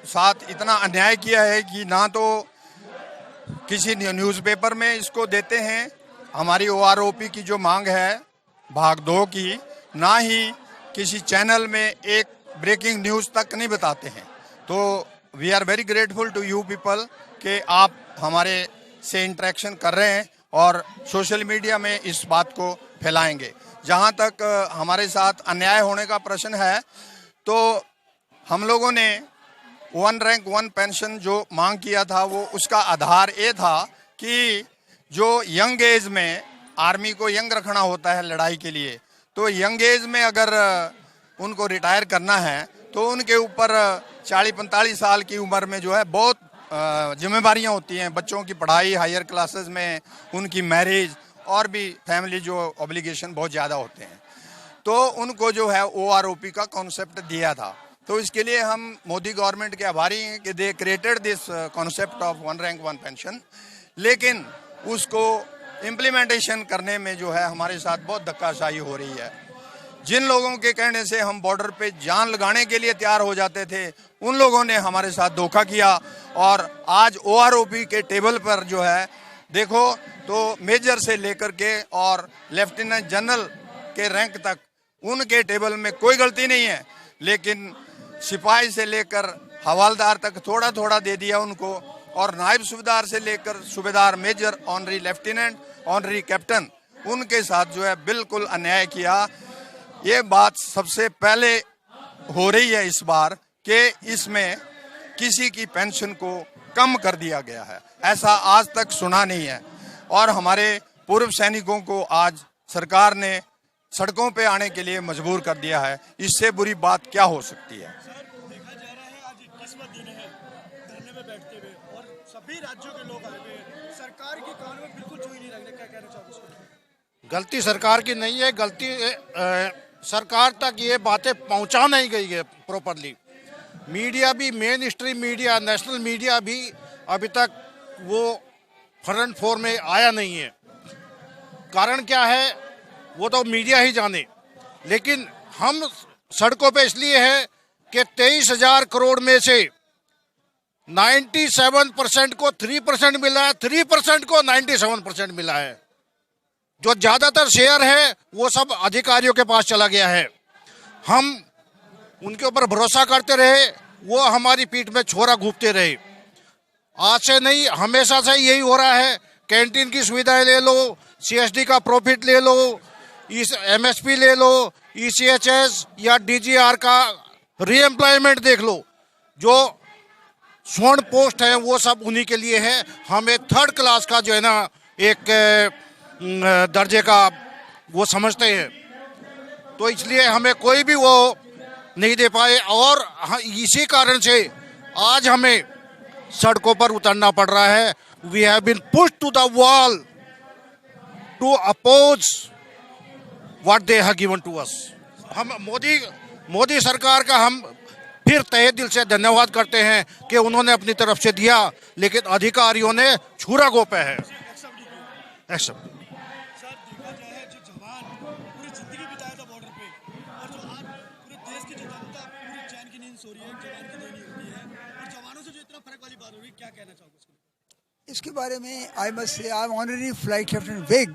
साथ इतना अन्याय किया है कि ना तो किसी न्यूज़पेपर में इसको देते हैं, हमारी OROP की जो मांग है भाग 2 की, ना ही किसी चैनल में एक ब्रेकिंग न्यूज़ तक नहीं बताते हैं। तो we are very grateful to you people कि आप हमारे से इंटरेक्शन कर रहे हैं और सोशल मीडिया में इस बात को फैलाएंगे। जहां तक हमारे साथ अन्याय होने का प्रश्न है, तो हम लोगों ने 1 रैंक 1 पेंशन जो मांग किया था, वो उसका आधार ये था कि जो यंग एज में आर्मी को यंग रखना होता है लड़ाई के लिए, तो यंग एज में अगर उनको रिटायर करना है तो उनके ऊपर 40-45 साल की उम्र में जो है बहुत जिम्मेदारियां होती हैं। बच्चों की पढ़ाई, हायर क्लासेस में उनकी मैरिज और भी फैमिली जो ऑब्लिगेशन बहुत ज़्यादा होते हैं। तो उनको जो है OROP का कॉन्सेप्ट दिया था। तो इसके लिए हम मोदी गवर्नमेंट के आभारी हैं कि they created this concept of 1 rank 1 pension, लेकिन उसको इम्प्लीमेंटेशन करने में जो है हमारे साथ बहुत धक्काशाही हो रही है। जिन लोगों के कहने से हम बॉर्डर पे जान लगाने के लिए तैयार हो जाते थे, उन लोगों ने हमारे साथ धोखा किया। और आज OROP के टेबल पर जो है देखो तो मेजर से लेकर के और लेफ्टिनेंट जनरल के रैंक तक उनके टेबल में कोई गलती नहीं है, लेकिन सिपाही से लेकर हवालदार तक थोड़ा थोड़ा दे दिया उनको, और नायब सूबेदार से लेकर सूबेदार, major, honorary lieutenant, honorary captain, उनके साथ जो है बिल्कुल अन्याय किया। ये बात सबसे पहले हो रही है इस बार कि इसमें किसी की पेंशन को कम कर दिया गया है, ऐसा आज तक सुना नहीं है। और हमारे पूर्व सैनिकों को आज सरकार ने सड़कों पे आने के लिए मजबूर कर दिया है। इससे बुरी बात क्या हो सकती है। देखा जा रहा है आज 21वां दिन है धरने में बैठते हुए और सभी राज्यों के लोग आए हुए हैं, सरकार की कानून में बिल्कुल चुई नहीं रखने। क्या कहना चाहोगे? गलती सरकार की नहीं है, गलती सरकार तक ये बातें पहुंचा नहीं गई है प्रॉपरली। मीडिया भी, main stream media, national media भी अभी तक वो फ्रंट फ्लोर में आया नहीं है। कारण क्या है वो तो मीडिया ही जाने, लेकिन हम सड़कों पे इसलिए है कि 23,000 करोड़ में से 97% को 3% मिला है, 3% को 97% मिला है। जो ज्यादातर शेयर है वो सब अधिकारियों के पास चला गया है। हम उनके ऊपर भरोसा करते रहे, वो हमारी पीठ में छोरा घूपते रहे। आज से नहीं, हमेशा से यही हो रहा है। कैंटीन की सुविधाएं ले लो, CSD का प्रॉफिट ले लो, MSP ले लो, ECHS या DGR का रीएम्प्लॉयमेंट देख लो। जो स्वर्ण पोस्ट है वो सब उन्हीं के लिए है। हमें 3rd क्लास का जो है ना एक दर्जे का वो समझते हैं, तो इसलिए हमें कोई भी वो नहीं दे पाए। और इसी कारण से आज हमें सड़कों पर उतरना पड़ रहा है। We have been pushed to the wall to oppose what they have given to us. हम मोदी सरकार का हम फिर तहे दिल से धन्यवाद करते हैं कि उन्होंने अपनी तरफ से दिया, लेकिन अधिकारियों ने छुरा गोपे है। सर, देखा जाए जो जवान पूरी जिंदगी बिताया था बॉर्डर पे, और जो आज पूरे देश की जो जनता पूरी चैन की नींद सो रही है, जवान की देनी होती है, और जवानों से जो इतना फर्क वाली बात हो रही है, क्या कहना चाहोगे इसके बारे में? I must say I am honorary flight captain Vig.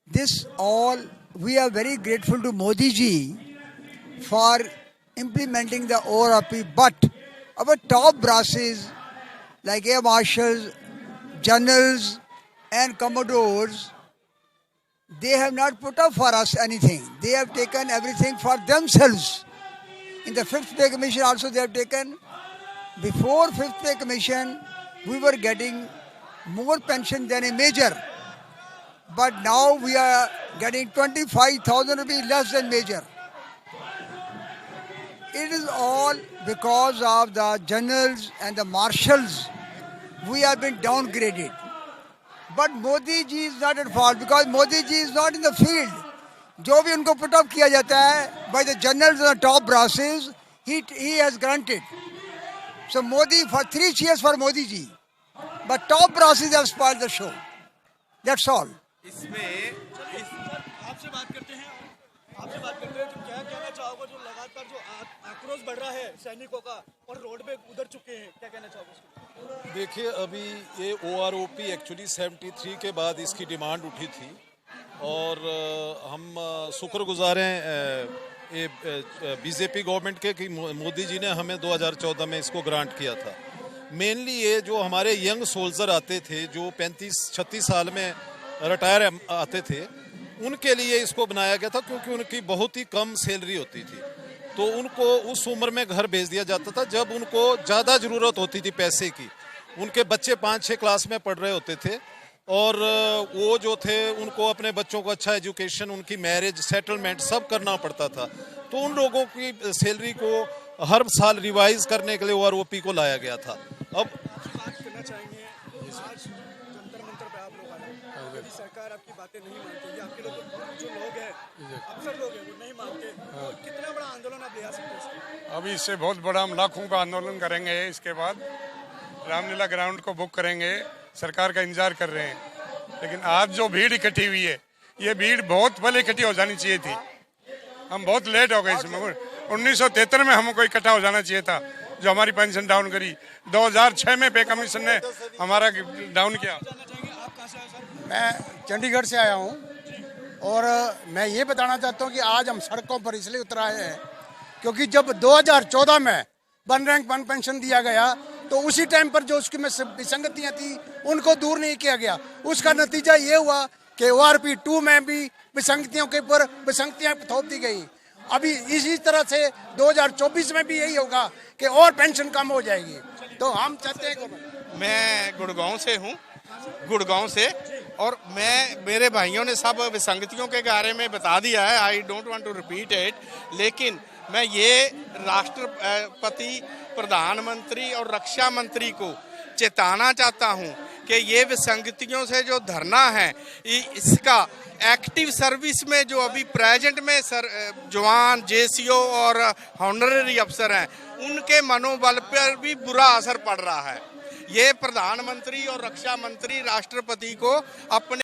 This all we are very grateful to Modi ji for implementing the OROP, but our top brasses like air marshals, generals and commodores, they have not put up for us anything. They have taken everything for themselves. In the 5th pay commission also they have taken. Before 5th pay commission we were getting more pension than a major, but now we are getting 25,000 rupees less than major. It is all because of the generals and the marshals. We have been downgraded. But Modi ji is not at fault because Modi ji is not in the field. जो भी उनको put up किया जाता है by the generals and the top brasses, he has granted. So Modi, for 3 cheers for Modi ji. But top brasses have spoiled the show. That's all. आपसे बात करते हैं तो क्या कहना चाहोगे जो लगातार जो आक्रोश बढ़ रहा है सैनिकों का और रोड पे उधर चुके हैं, क्या कहना चाहोगे उसको? देखिए, अभी ये OROP एक्चुअली 73 के बाद इसकी डिमांड उठी थी और हम शुक्रगुजार हैं ये बीजेपी गवर्नमेंट के कि मोदी जी ने हमें 2014 में इसको ग्रांट किया था। मेनली ये जो हमारे यंग सोल्जर आते थे जो 35-36 साल में रिटायर आते थे, उनके लिए इसको बनाया गया था क्योंकि उनकी बहुत ही कम सैलरी होती थी। तो उनको उस उम्र में घर भेज दिया जाता था जब उनको ज़्यादा ज़रूरत होती थी पैसे की। उनके बच्चे 5-6 क्लास में पढ़ रहे होते थे और वो जो थे उनको अपने बच्चों को अच्छा एजुकेशन, उनकी मैरिज, सेटलमेंट सब करना पड़ता था। तो उन लोगों की सैलरी को हर साल रिवाइज करने के लिए OROP को लाया गया था। अब बात करना चाहेंगे, आज जंतर मंतर पे आप लोग आए, यदि सरकार आपकी बातें नहीं मानती या आपके लोग जो लोग हैं, अक्सर लोग हैं, वो नहीं मानते, तो कितना बड़ा आंदोलन आप ले आ सकते हैं? अभी इससे बहुत बड़ा हम लाखों का आंदोलन करेंगे। इसके बाद रामलीला ग्राउंड को बुक करेंगे, सरकार का इंतजार कर रहे हैं। लेकिन आज जो भीड़ इकट्ठी हुई है, ये भीड़ बहुत पहले इकट्ठी हो जानी चाहिए थी। हम बहुत लेट हो गए इसमें। 1973 में हमको इकट्ठा हो जाना चाहिए था, जो हमारी पेंशन डाउन करी। 2006 में पे कमीशन ने हमारा डाउन किया। जानना चाहेंगे आप कहाँ से आए सर? मैं चंडीगढ़ से आया हूँ और मैं ये बताना चाहता हूँ कि आज हम सड़कों पर इसलिए उतर आए हैं क्योंकि जब 2014 में 1 रैंक 1 पेंशन दिया गया तो उसी टाइम पर जो उसकी में विसंगतियाँ थी उनको दूर नहीं किया गया। उसका नतीजा ये हुआ कि ORP 2 में भी विसंगतियों के ऊपर विसंगतियाँ थोप दी गई। अभी इसी तरह से 2024 में भी यही होगा कि और पेंशन कम हो जाएगी। तो हम चाहते हैं। मैं गुड़गांव से हूँ, गुड़गांव से, और मेरे भाइयों ने सब विसंगतियों के बारे में बता दिया है। I don't want to repeat it, लेकिन मैं ये राष्ट्रपति, प्रधानमंत्री और रक्षा मंत्री को चेताना चाहता हूँ कि ये विसंगतियों से जो धरना है, इसका एक्टिव सर्विस में जो अभी प्रेजेंट में जवान, JCO और ऑनररी अफसर हैं, उनके मनोबल पर भी बुरा असर पड़ रहा है। ये प्रधानमंत्री और रक्षा मंत्री राष्ट्रपति को अपने